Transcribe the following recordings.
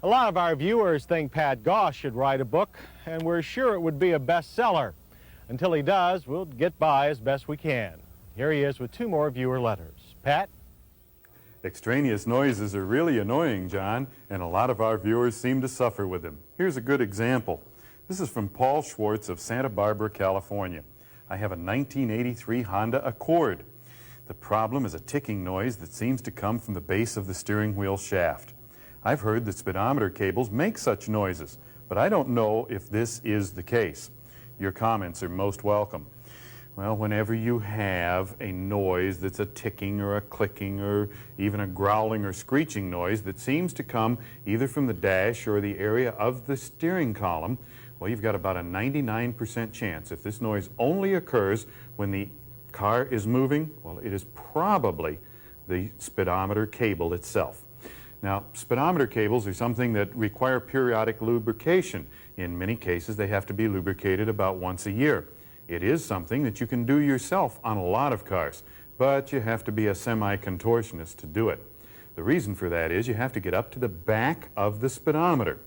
A lot of our viewers think Pat Goss should write a book, and we're sure it would be a bestseller. Until he does, we'll get by as best we can. Here he is with two more viewer letters. Pat? Extraneous noises are really annoying, John, and a lot of our viewers seem to suffer with them. Here's a good example. This is from Paul Schwartz of Santa Barbara, California. I have a 1983 Honda Accord. The problem is a ticking noise that seems to come from the base of the steering wheel shaft. I've heard that speedometer cables make such noises, but I don't know if this is the case. Your comments are most welcome. Well, whenever you have a noise that's a ticking or a clicking or even a growling or screeching noise that seems to come either from the dash or the area of the steering column, well, you've got about a 99% chance. If this noise only occurs when the car is moving, well, it is probably the speedometer cable itself. Now, speedometer cables are something that require periodic lubrication. In many cases, they have to be lubricated about once a year. It is something that you can do yourself on a lot of cars, but you have to be a semi-contortionist to do it. The reason for that is you have to get up to the back of the speedometer.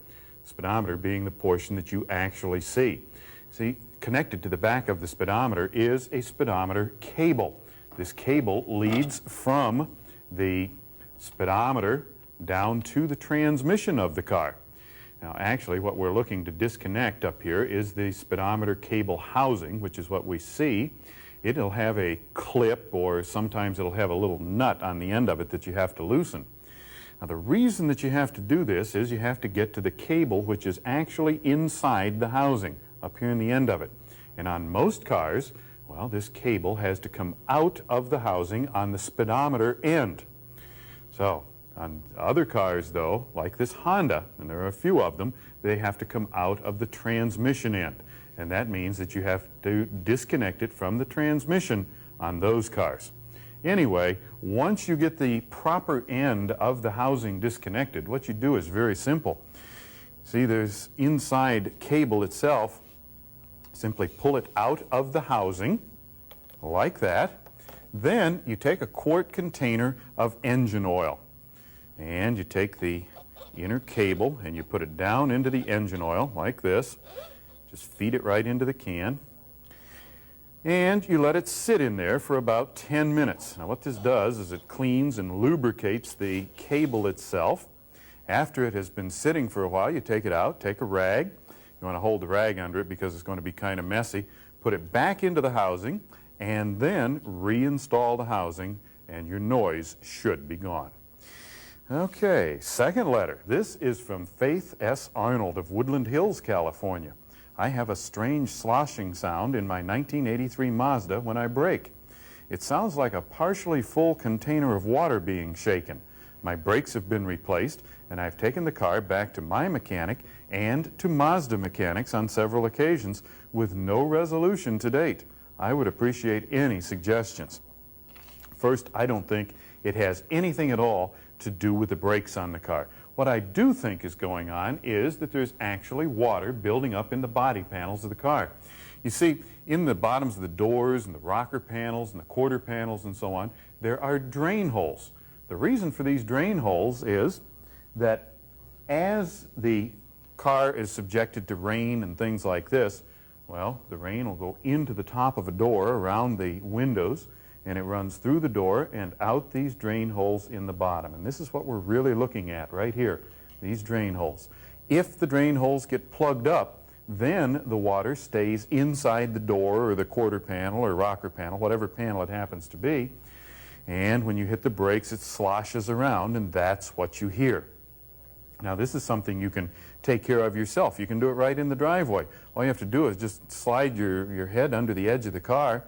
Speedometer being the portion that you actually see. See, connected to the back of the speedometer is a speedometer cable. This cable leads from the speedometer down to the transmission of the car. Now, actually, what we're looking to disconnect up here is the speedometer cable housing, which is what we see. It'll have a clip, or sometimes it'll have a little nut on the end of it that you have to loosen. Now, the reason that you have to do this is you have to get to the cable, which is actually inside the housing, up here in the end of it. And on most cars, well, this cable has to come out of the housing on the speedometer end. So, on other cars, though, like this Honda, and there are a few of them, they have to come out of the transmission end. And that means that you have to disconnect it from the transmission on those cars. Anyway, once you get the proper end of the housing disconnected, what you do is very simple. See, there's inside cable itself. Simply pull it out of the housing, like that. Then you take a quart container of engine oil. And you take the inner cable and you put it down into the engine oil like this. Just feed it right into the can. And you let it sit in there for about 10 minutes. Now, what this does is it cleans and lubricates the cable itself. After it has been sitting for a while, you take it out, take a rag. You want to hold the rag under it because it's going to be kind of messy. Put it back into the housing and then reinstall the housing, and your noise should be gone. Okay, second letter. This is from Faith S. Arnold of Woodland Hills, California. I have a strange sloshing sound in my 1983 Mazda when I brake. It sounds like a partially full container of water being shaken. My brakes have been replaced, and I've taken the car back to my mechanic and to Mazda mechanics on several occasions with no resolution to date. I would appreciate any suggestions. First, I don't think it has anything at all to do with the brakes on the car. What I do think is going on is that there's actually water building up in the body panels of the car. You see, in the bottoms of the doors and the rocker panels and the quarter panels and so on, there are drain holes. The reason for these drain holes is that as the car is subjected to rain and things like this, well, the rain will go into the top of a door around the windows, and it runs through the door and out these drain holes in the bottom. And this is what we're really looking at right here, these drain holes. If the drain holes get plugged up, then the water stays inside the door or the quarter panel or rocker panel, whatever panel it happens to be. And when you hit the brakes, it sloshes around, and that's what you hear. Now, this is something you can take care of yourself. You can do it right in the driveway. All you have to do is just slide your head under the edge of the car,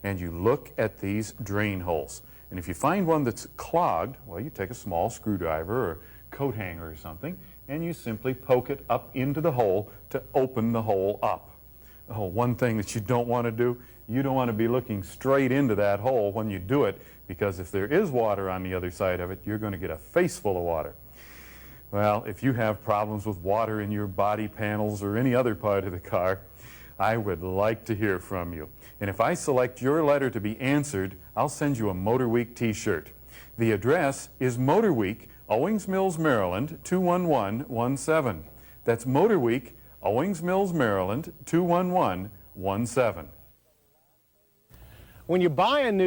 and you look at these drain holes. And if you find one that's clogged, well, you take a small screwdriver or coat hanger or something, and you simply poke it up into the hole to open the hole up. Oh, one thing that you don't want to do, you don't want to be looking straight into that hole when you do it, because if there is water on the other side of it, you're going to get a face full of water. Well, if you have problems with water in your body panels or any other part of the car, I would like to hear from you. And if I select your letter to be answered, I'll send you a Motor Week t-shirt. The address is Motor Week, Owings Mills, Maryland 21117. That's Motor Week, Owings Mills, Maryland 21117. When you buy a new